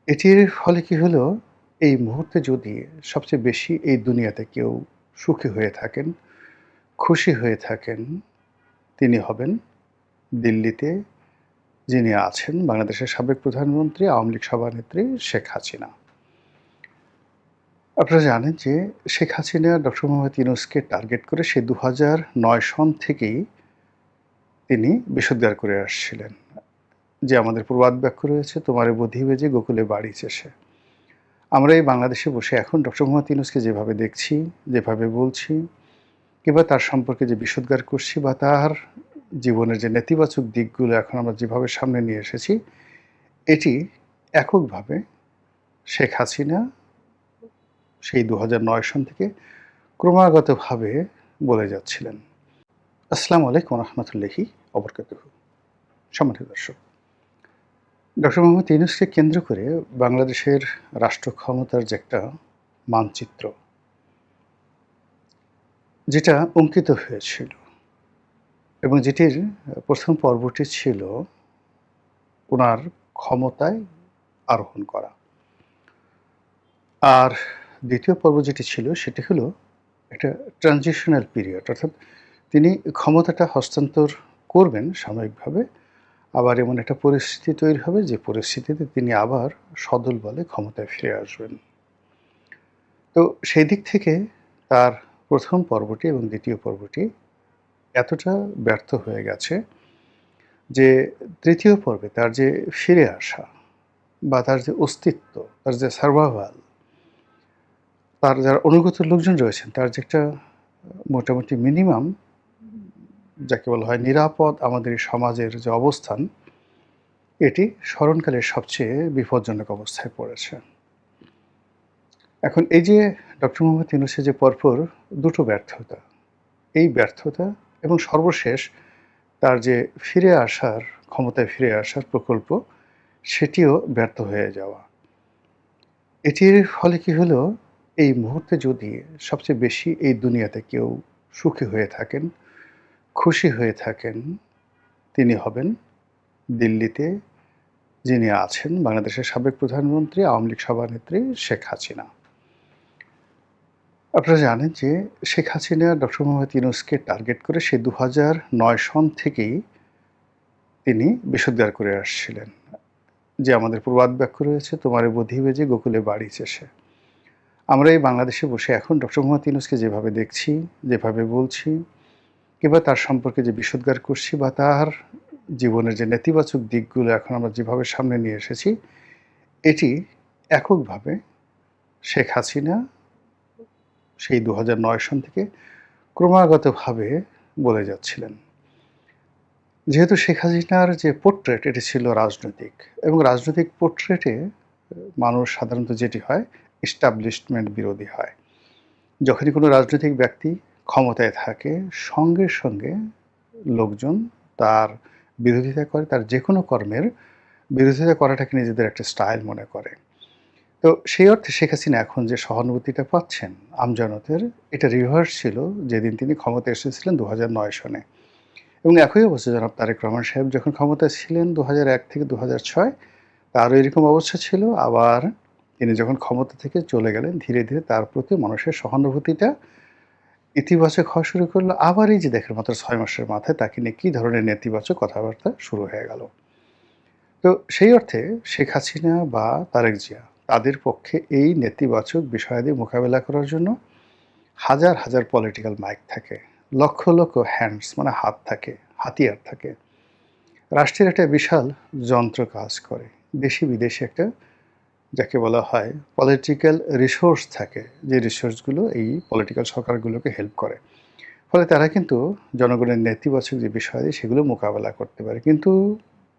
এটির ফলে কি হলো, এই মুহূর্তে যদি সবচেয়ে বেশি এই দুনিয়াতে কেউ সুখী হয়ে থাকেন, খুশি হয়ে থাকেন, তিনি হবেন দিল্লিতে যিনি আছেন বাংলাদেশের সাবেক প্রধানমন্ত্রী, আওয়ামী লীগ সভানেত্রী শেখ হাসিনা। আপনারা জানেন যে শেখ হাসিনা ডক্টর মোহাম্মদ ইউনূসকে টার্গেট করে সে ২০০৯ সন থেকেই তিনি বিষোদ্গার করে আসছিলেন। যে আমাদের প্রবাদ বাক্য রয়েছে, "তোমারে বধিবে যে গোকুলে বাড়িছে সে।" আমরা এই বাংলাদেশে বসে এখন ডক্টর মোহাম্মদ ইউনূসকে যেভাবে দেখছি, যেভাবে বলছি কিংবা তার সম্পর্কে যে বিষোদ্গার করছি বা তার জীবনের যে নেতিবাচক দিকগুলো এখন আমরা যেভাবে সামনে নিয়ে এসেছি, এটি এককভাবে শেখ হাসিনা সেই ২০০৯ সন থেকে ক্রমাগতভাবে বলে যাচ্ছিলেন। আসসালামু আলাইকুম ওয়া রাহমাতুল্লাহি ওয়া বারাকাতুহু। সম্মানিত দর্শক, ডক্টর মোহাম্মদ ইউনূসকে কেন্দ্র করে বাংলাদেশের রাষ্ট্র ক্ষমতার যে একটা মানচিত্র, যেটা অঙ্কিত হয়েছিল এবং যেটির প্রথম পর্বটি ছিল উনার ক্ষমতায় আরোহণ করা। আর দ্বিতীয় পর্ব যেটি ছিল সেটি হলো একটা ট্রানজিশনাল পিরিয়ড, অর্থাৎ তিনি ক্ষমতাটা হস্তান্তর করবেন সাময়িকভাবে, আবার এমন একটা পরিস্থিতি তৈরি হবে যে পরিস্থিতিতে তিনি আবার সদল বলে ক্ষমতায় ফিরে আসবেন। তো সেই দিক থেকে তার প্রথম পর্বটি এবং দ্বিতীয় পর্বটি এতটা ব্যর্থ হয়ে গেছে যে তৃতীয় পর্বে তার যে ফিরে আসা বা তার যে অস্তিত্ব, তার যে সারভাইভাল, তার যারা অনুগত লোকজন রয়েছেন, তার যে একটা মোটামুটি মিনিমাম যাকে বলা হয় নিরাপদ আমাদের এই সমাজের যে অবস্থান, এটি স্মরণকালের সবচেয়ে বিপজ্জনক অবস্থায় পড়েছে। এখন এই যে ডক্টর মোহাম্মদ ইউনূসের যে পরপর দুটো ব্যর্থতা, এই ব্যর্থতা এবং সর্বশেষ তার যে ফিরে আসার, ক্ষমতায় ফিরে আসার প্রকল্প, সেটিও ব্যর্থ হয়ে যাওয়া। এটির ফলে কি হলো, এই মুহূর্তে যদি সবচেয়ে বেশি এই দুনিয়াতে কেউ সুখী হয়ে থাকেন, খুশি হয়ে থাকেন, তিনি হবেন দিল্লিতে যিনি আছেন বাংলাদেশের সাবেক প্রধানমন্ত্রী, আওয়ামী লীগ সভানেত্রী শেখ হাসিনা। আপনারা জানেন যে শেখ হাসিনা ডক্টর মোহাম্মদ ইউনূসকে টার্গেট করে সে ২০০৯ সন থেকেই তিনি বিষোদ্গার করে আসছিলেন। যে আমাদের প্রবাদ বাক্য রয়েছে, "তোমারে বধিবে যে গোকুলে বাড়িছে সে।" আমরা এই বাংলাদেশে বসে এখন ডক্টর মোহাম্মদ ইউনূসকে যেভাবে দেখছি, যেভাবে বলছি কিংবা তার সম্পর্কে যে বিষোদ্গার করছি বা তার জীবনের যে নেতিবাচক দিকগুলো এখন আমরা যেভাবে সামনে নিয়ে এসেছি, এটি এককভাবে শেখ হাসিনা সেই ২০০৯ সন থেকে ক্রমাগতভাবে বলে যাচ্ছিলেন। যেহেতু শেখ হাসিনার যে পোর্ট্রেট, এটি ছিল রাজনৈতিক এবং রাজনৈতিক পোর্ট্রেটে মানুষ সাধারণত যেটি হয়, এস্টাবলিশমেন্ট বিরোধী হয়। যখনই কোনো রাজনৈতিক ব্যক্তি ক্ষমতায় থাকে, সঙ্গে সঙ্গে লোকজন তার বিরোধিতা করে, তার যেকোনো কর্মের বিরোধিতা করাটাকে নিজেদের একটা স্টাইল মনে করে। তো সেই অর্থে শেখ হাসিনা এখন যে সহানুভূতিটা পাচ্ছেন আমজনতের, এটা রিভার্স ছিল যেদিন তিনি ক্ষমতায় এসেছিলেন ২০০৯ সনে। এবং একই অবস্থা জনাব তারেক রহমান সাহেব যখন ক্ষমতায় ছিলেন ২০০১ থেকে ২০০৬, তারও এরকম অবস্থা ছিল। আবার তিনি যখন ক্ষমতা থেকে চলে গেলেন, ধীরে ধীরে তার প্রতি মানুষের সহানুভূতিটা ইতিবাচক হওয়া শুরু করলো। আবার এই যে দেখেন মাত্র ৬ মাসের মাথায় তাকে নিয়ে কী ধরনের নেতিবাচক কথাবার্তা শুরু হয়ে গেল। তো সেই অর্থে শেখ হাসিনা বা তারেক জিয়া, তাদের পক্ষে এই নেতিবাচক বিষয়াদি মোকাবেলা করার জন্য হাজার হাজার পলিটিক্যাল মাইক থাকে, লক্ষ লক্ষ হ্যান্ডস মানে হাত থাকে, হাতিয়ার থাকে। রাষ্ট্রের একটা বিশাল যন্ত্র কাজ করে, দেশি বিদেশি একটা যাকে বলা হয় পলিটিক্যাল রিসোর্স থাকে, যে রিসোর্সগুলো এই পলিটিক্যাল সরকারগুলোকে হেল্প করে। ফলে তারা কিন্তু জনগণের নেতিবাচক যে বিষয় সেগুলো মোকাবেলা করতে পারে। কিন্তু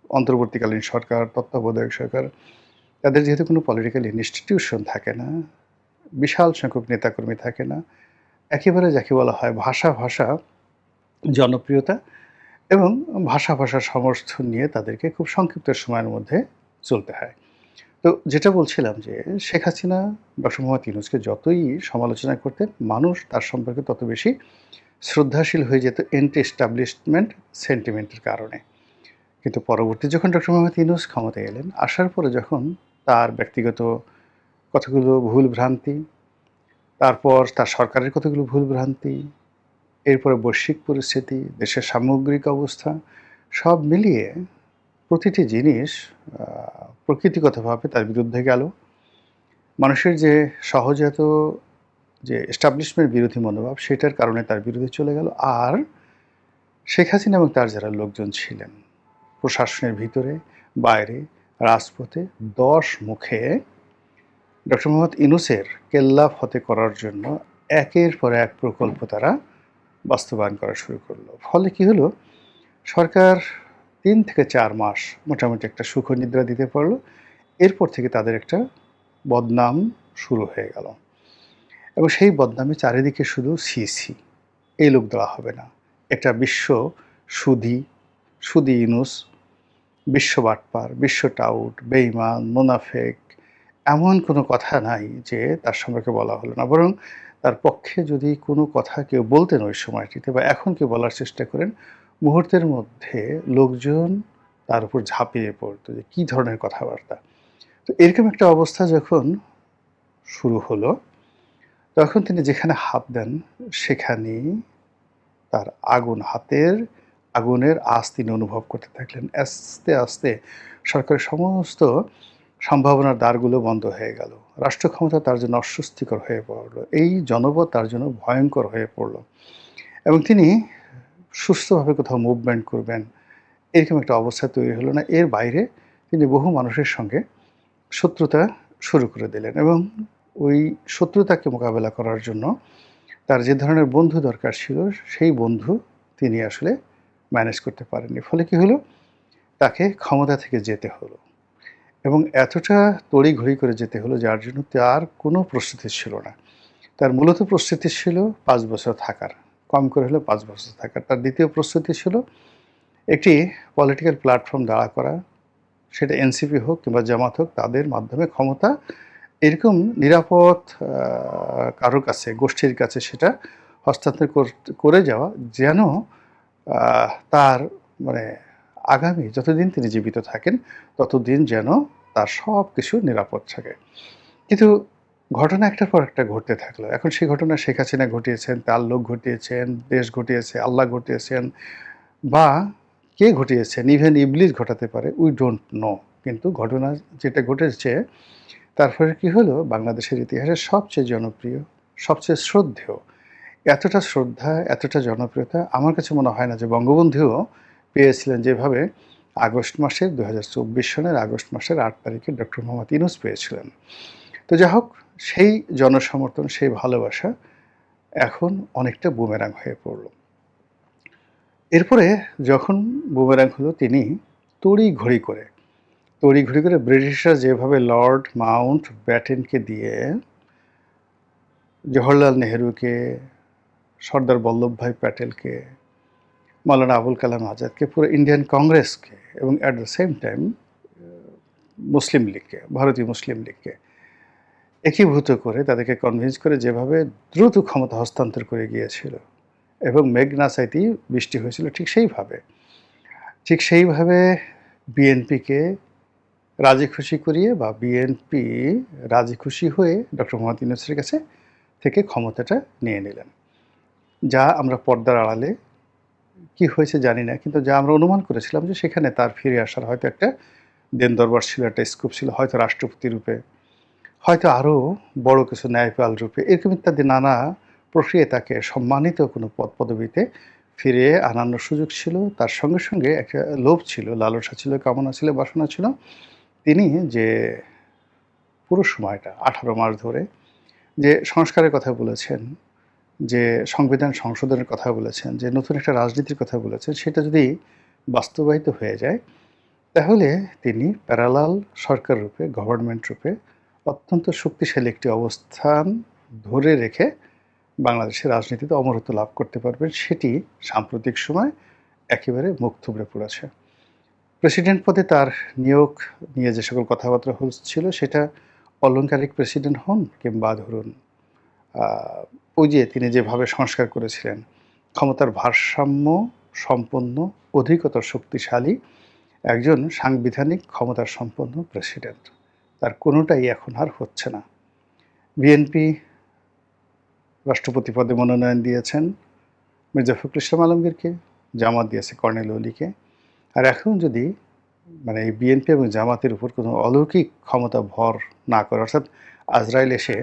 অন্তর্বর্তীকালীন সরকার, তত্ত্বাবধায়ক সরকার, তাদের যেহেতু কোনো পলিটিক্যাল ইনস্টিটিউশন থাকে না, বিশাল সংখ্যক নেতাকর্মী থাকে না, একেবারে যাকে বলা হয় ভাষা ভাষা জনপ্রিয়তা এবং ভাষা ভাষার সমর্থন নিয়ে তাদেরকে খুব সংক্ষিপ্ত সময়ের মধ্যে চলতে হয়। তো যেটা বলছিলাম যে শেখ হাসিনা ডক্টর মোহাম্মদ ইউনূসকে যতই সমালোচনা করতেন, মানুষ তার সম্পর্কে তত বেশি শ্রদ্ধাশীল হয়ে যেত এন্টি এস্টাবলিশমেন্ট সেন্টিমেন্টের কারণে। কিন্তু পরবর্তী যখন ডক্টর মোহাম্মদ ইউনূস ক্ষমতায় এলেন, আসার পরে যখন তার ব্যক্তিগত কতগুলো ভুল ভ্রান্তি, তারপর তার সরকারের কতগুলো ভুল ভ্রান্তি, এরপরে বৈশ্বিক পরিস্থিতি, দেশের সামগ্রিক অবস্থা সব মিলিয়ে প্রতিটি জিনিস প্রকৃতিগতভাবে তার বিরুদ্ধে গেল। মানুষের যে সহজাত যে এস্টাবলিশমেন্ট বিরোধী মনোভাব সেটার কারণে তার বিরুদ্ধে চলে গেল। আর শেখ হাসিনা এবং তার যারা লোকজন ছিলেন প্রশাসনের ভিতরে বাইরে রাজপথে 10 মুখে ডক্টর মোহাম্মদ ইউনূসের কেল্লা ফতে করার জন্য একের পর এক প্রকল্প তারা বাস্তবায়ন করা শুরু করলো। ফলে কি হলো, সরকার 3 থেকে 4 মাস মোটামুটি একটা সুখনিদ্রা দিতে পারলো। এরপর থেকে তাদের একটা বদনাম শুরু হয়ে গেল এবং সেই বদনামে চারিদিকে শুধু সিসি, এই লোক দেওয়া হবে না, একটা বিশ্ব সুদী ইউনূস, বিশ্ব বাটপার, বিশ্ব টাউট, বেঈমান, মুনাফেক, এমন কোনো কথা নাই যে তার সম্পর্কে বলা হলো না। বরং তার পক্ষে যদি কোনো কথা কেউ বলতেন ওই সময়টিতে বা এখন কেউ বলার চেষ্টা করেন, মুহূর্তের মধ্যে লোকজন তার উপর ঝাঁপিয়ে পড়তো যে কী ধরনের কথাবার্তা। তো এরকম একটা অবস্থা যখন শুরু হলো, তখন তিনি যেখানে হাত দেন সেখানেই তার হাতের আগুনের আঁচ তিনি অনুভব করতে থাকলেন। আস্তে আস্তে সরকারের সমস্ত সম্ভাবনার দ্বারগুলো বন্ধ হয়ে গেল। রাষ্ট্র ক্ষমতা তার জন্য অস্বস্তিকর হয়ে পড়ল, এই জনপদ তার জন্য ভয়ঙ্কর হয়ে পড়ল এবং তিনি সুস্থভাবে কোথাও মুভমেন্ট করবেন এরকম একটা অবস্থা তৈরি হলো না। এর বাইরে তিনি বহু মানুষের সঙ্গে শত্রুতা শুরু করে দিলেন এবং ওই শত্রুতাকে মোকাবেলা করার জন্য তার যে ধরনের বন্ধু দরকার ছিল সেই বন্ধু তিনি আসলে ম্যানেজ করতে পারেননি। ফলে কি হলো, তাকে ক্ষমতা থেকে যেতে হলো এবং এতটা তড়িঘড়ি করে যেতে হলো যার জন্য তার কোনো প্রস্তুতি ছিল না। তার মূলত প্রস্তুতি ছিল 5 বছর থাকার, কম করে হলেও 5 বছর থাকার। তার দ্বিতীয় প্রস্তুতি ছিল একটি পলিটিক্যাল প্ল্যাটফর্ম দাঁড়া করা, সেটা এনসিপি হোক কিংবা জামাত হোক, তাদের মাধ্যমে ক্ষমতা এরকম নিরাপদ কারোর কাছে, গোষ্ঠীর কাছে সেটা হস্তান্তর করে যাওয়া যেন তার মানে আগামী যতদিন তিনি জীবিত থাকেন ততদিন যেন তার সব কিছু নিরাপদ থাকে। কিন্তু ঘটনা একটার পর একটা ঘটতে থাকলো। এখন সেই ঘটনা শেখ হাসিনা ঘটিয়েছেন, তার লোক ঘটিয়েছেন, দেশ ঘটিয়েছে, আল্লাহ ঘটিয়েছেন বা কে ঘটিয়েছেন, ইভেন ইবলিস ঘটাতে পারে, উই ডোন্ট নো। কিন্তু ঘটনা যেটা ঘটেছে তারপরে কি হলো, বাংলাদেশের ইতিহাসে সবচেয়ে জনপ্রিয়, সবচেয়ে শ্রদ্ধেয়, এতটা শ্রদ্ধা, এতটা জনপ্রিয়তা আমার কাছে মনে হয় না যে বঙ্গবন্ধুও পেয়েছিলেন যেভাবে আগস্ট মাসের 2024 সনের আগস্ট মাসের 8 তারিখে ডক্টর মোহাম্মদ ইউনূস পেয়েছিলেন। তো যাই হোক, সেই জনসমর্থন, সেই ভালোবাসা এখন অনেকটা বুমেরাং হয়ে পড়ল। এরপরে যখন বুমেরাং হলো, তিনি তড়িঘড়ি করে ব্রিটিশরা যেভাবে লর্ড মাউন্ট ব্যাটেনকে দিয়ে জওহরলাল নেহরুকে, সর্দার বল্লভভাই প্যাটেলকে, মাওলানা আবুল কালাম আজাদকে, পুরো ইন্ডিয়ান কংগ্রেসকে এবং অ্যাট দ্য সেম টাইম মুসলিম লীগকে, ভারতীয় মুসলিম লীগকে একীভূত করে তাদেরকে কনভিন্স করে যেভাবে দ্রুত ক্ষমতা হস্তান্তর করে গিয়েছিল এবং মেঘনা চাইতে বৃষ্টি হয়েছিল, ঠিক সেইভাবে বিএনপিকে রাজি খুশি করিয়ে বা বিএনপি রাজি খুশি হয়ে ডক্টর মোহাম্মদ ইউনূসের কাছে থেকে ক্ষমতাটা নিয়ে নিলেন। যা আমরা পর্দার আড়ালে কি হয়েছে জানি না, কিন্তু যা আমরা অনুমান করেছিলাম যে সেখানে তার ফিরে আসার হয়তো একটা দেন দরবার ছিল, একটা স্কোপ ছিল, হয়তো রাষ্ট্রপতি রূপে, হয়তো আরও বড় কিছু ন্যায়পাল রূপে, এরকম ইত্যাদি নানা প্রক্রিয়ায় তাকে সম্মানিত কোনো পদ পদবিতে ফিরে আনানোর সুযোগ ছিল। তার সঙ্গে সঙ্গে একটা লোভ ছিল, লালসা ছিল, কামনা ছিল, বাসনা ছিল। তিনি যে পুরো সময়টা 18 মাস ধরে যে সংস্কারের কথা বলেছেন, যে সংবিধান সংশোধনের কথা বলেছেন, যে নতুন একটা রাজনীতির কথা বলেছেন, সেটা যদি বাস্তবায়িত হয়ে যায় তাহলে তিনি প্যারালাল সরকার রূপে, গভর্নমেন্ট রূপে অত্যন্ত শক্তিশালী একটি অবস্থান ধরে রেখে বাংলাদেশের রাজনীতিতে অমরত্ব লাভ করতে পারবেন। সেটি সাম্প্রতিক সময় একেবারে মুখ থুবড়ে পড়েছে। প্রেসিডেন্ট পদে তার নিয়োগ নিয়ে যে সকল কথাবার্তা হচ্ছিল সেটা অলংকারিক প্রেসিডেন্ট হন কিংবা ধরুন ওই যে তিনি যেভাবে সংস্কার করেছিলেন, ক্ষমতার ভারসাম্য সম্পন্ন, অধিকতর শক্তিশালী একজন সাংবিধানিক ক্ষমতার সম্পন্ন প্রেসিডেন্ট, তার কোনোটাই এখন আর হচ্ছে না। বিএনপি রাষ্ট্রপতি পদে মনোনয়ন দিয়েছেন মির্জা ফখরুল ইসলাম আলমগীরকে, জামাত দিয়েছে কর্নেল ওলিকে। আর এখন যদি মানে এই বিএনপি এবং জামাতের উপর কোনো অলৌকিক ক্ষমতা ভর না করে, অর্থাৎ আজরাইল এসে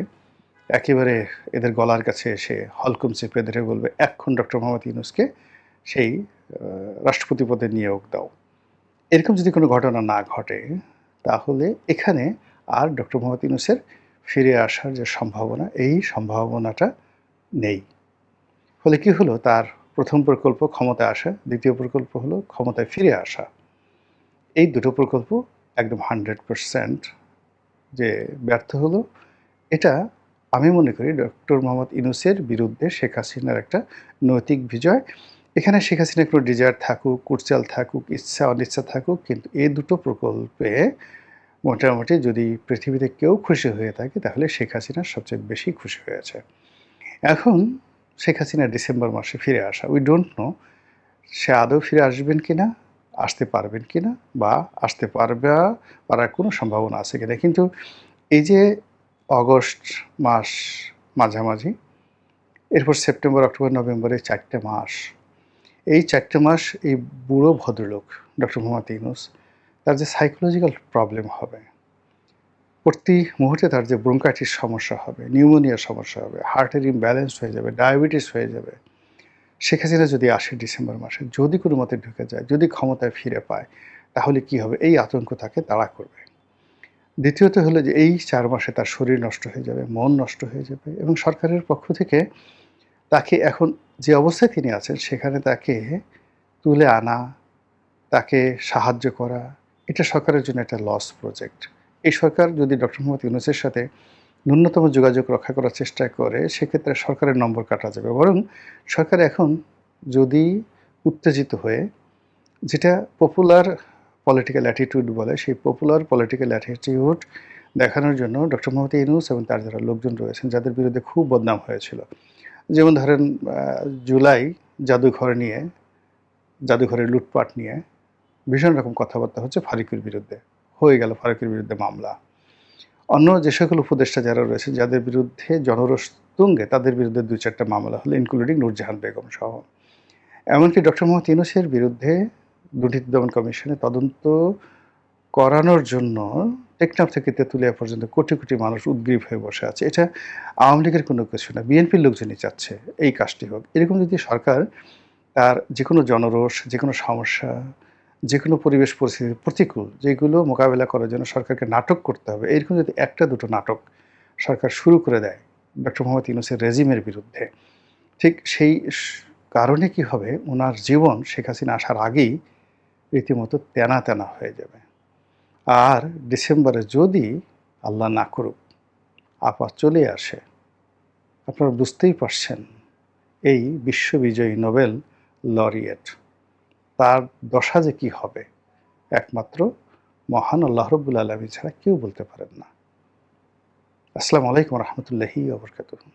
একেবারে এদের গলার কাছে এসে হলকুম চেপে ধরে বলবে এখন ডক্টর মোহাম্মদ ইউনূসকে সেই রাষ্ট্রপতি পদে নিয়োগ দাও, এরকম যদি কোনো ঘটনা না ঘটে, তাহলে এখানে আর ডক্টর মোহাম্মদ ইউনূসের ফিরে আসার যে সম্ভাবনা, এই সম্ভাবনাটা নেই। ফলে কি হলো, তার প্রথম প্রকল্প ক্ষমতায় আসা, দ্বিতীয় প্রকল্প হলো ক্ষমতায় ফিরে আসা। এই দুটো প্রকল্প একদম 100% যে ব্যর্থ হলো, এটা আমি মনে করি ডক্টর মোহাম্মদ ইউনূসের বিরুদ্ধে শেখ হাসিনার একটা নৈতিক বিজয়। এখানে শেখ হাসিনার কোনো ডিজায়ার থাকুক, কুটচাল থাকুক, ইচ্ছা অনিচ্ছা থাকুক, কিন্তু এই দুটো প্রকল্পে মোটামুটি যদি পৃথিবীতে কেউ খুশি হয়ে থাকে তাহলে শেখ হাসিনা সবচেয়ে বেশি খুশি হয়েছে। এখন শেখ হাসিনা ডিসেম্বর মাসে ফিরে আসা, উই ডোন্ট নো সে আদৌ ফিরে আসবেন কিনা, আসতে পারবেন কিনা, বা আসতে পারার কোনো সম্ভাবনা আছে কিনা। কিন্তু এই যে অগস্ট মাস মাঝামাঝি, এরপর সেপ্টেম্বর, অক্টোবর, নভেম্বরে 4টে মাস, এই 4টে মাস এই বুড়ো ভদ্রলোক ডক্টর মোহাম্মদ ইউনূস, তার যে সাইকোলজিক্যাল প্রবলেম হবে, প্রতি মুহূর্তে তার যে ব্রঙ্কাইটিস সমস্যা হবে, নিউমোনিয়ার সমস্যা হবে, হার্টের ইমব্যালেন্স হয়ে যাবে, ডায়াবেটিস হয়ে যাবে। শেখ হাসিনা যদি আসে ডিসেম্বর মাসে, যদি কোনো মতে ঢুকে যায়, যদি ক্ষমতায় ফিরে পায়, তাহলে কি হবে, এই আতঙ্ক তাকে তাড়া করবে। দ্বিতীয়ত হলো যে এই 4 মাসে তার শরীর নষ্ট হয়ে যাবে, মন নষ্ট হয়ে যাবে, এবং সরকারের পক্ষ থেকে তাকে এখন যে অবস্থায় তিনি আছেন সেখানে তাকে তুলে আনা, তাকে সাহায্য করা, এটা সরকারের জন্য একটা লস প্রজেক্ট। এই সরকার যদি ডক্টর মোহাম্মদ ইউনূসের সাথে ন্যূনতম যোগাযোগ রক্ষা করার চেষ্টা করে, সেক্ষেত্রে সরকারের নম্বর কাটা যাবে। বরং সরকার এখন যদি উত্তেজিত হয়ে, যেটা পপুলার পলিটিক্যাল অ্যাটিটিউড বলে, সেই পপুলার পলিটিক্যাল অ্যাটিটিউড দেখানোর জন্য ডক্টর মোহাম্মদ ইউনূস এবং তার যারা লোকজন রয়েছেন, যাদের বিরুদ্ধে খুব বদনাম হয়েছিল, যেমন ধরেন জুলাই জাদুঘরের লুটপাট নিয়ে ভীষণ রকম কথাবার্তা হচ্ছে ফারুকীর বিরুদ্ধে, হয়ে গেল ফারুকীর বিরুদ্ধে মামলা। অন্য যে সকল উপদেষ্টা যারা রয়েছে, যাদের বিরুদ্ধে জনরোষ তুঙ্গে, তাদের বিরুদ্ধে 2-4টা মামলা হলো, ইনক্লুডিং নূরজাহান বেগম সহ। এমনকি ডক্টর মোহাম্মদ ইউনূসের বিরুদ্ধে দুর্নীতি দমন কমিশনে তদন্ত করানোর জন্য টেকনাফ থেকে তেঁতুলিয়া পর্যন্ত কোটি কোটি মানুষ উদ্গ্রীব হয়ে বসে আছে। এটা আওয়ামী লীগের কোনো কিছু না, বিএনপির লোকজনই চাচ্ছে এই কাজটি হোক। এরকম যদি সরকার তার যে কোনো জনরোষ, যে কোনো সমস্যা, যে কোনো পরিবেশ পরিস্থিতি প্রতিকূল, যেগুলো মোকাবেলা করার জন্য সরকারকে নাটক করতে হবে, এরকম যদি একটা দুটো নাটক সরকার শুরু করে দেয় ডক্টর মোহাম্মদ ইউনূসের রেজিমের বিরুদ্ধে, ঠিক সেই কারণে কি হবে, ওনার জীবন শেখ হাসিনা আসার আগেই রীতিমতো তেনা তেনা হয়ে যাবে। আর ডিসেম্বরে যদি আল্লাহ না করুক আপা চলে আসে, আপনারা বুঝতেই পারছেন এই বিশ্ববিজয়ী নোবেল লরিয়েট, তার দশা যে কী হবে, একমাত্র মহান আল্লাহ রাব্বুল আলামিন ছাড়া কেউ বলতে পারেন না। আসসালামু আলাইকুম ওয়া রাহমাতুল্লাহি ওয়া বারাকাতুহু।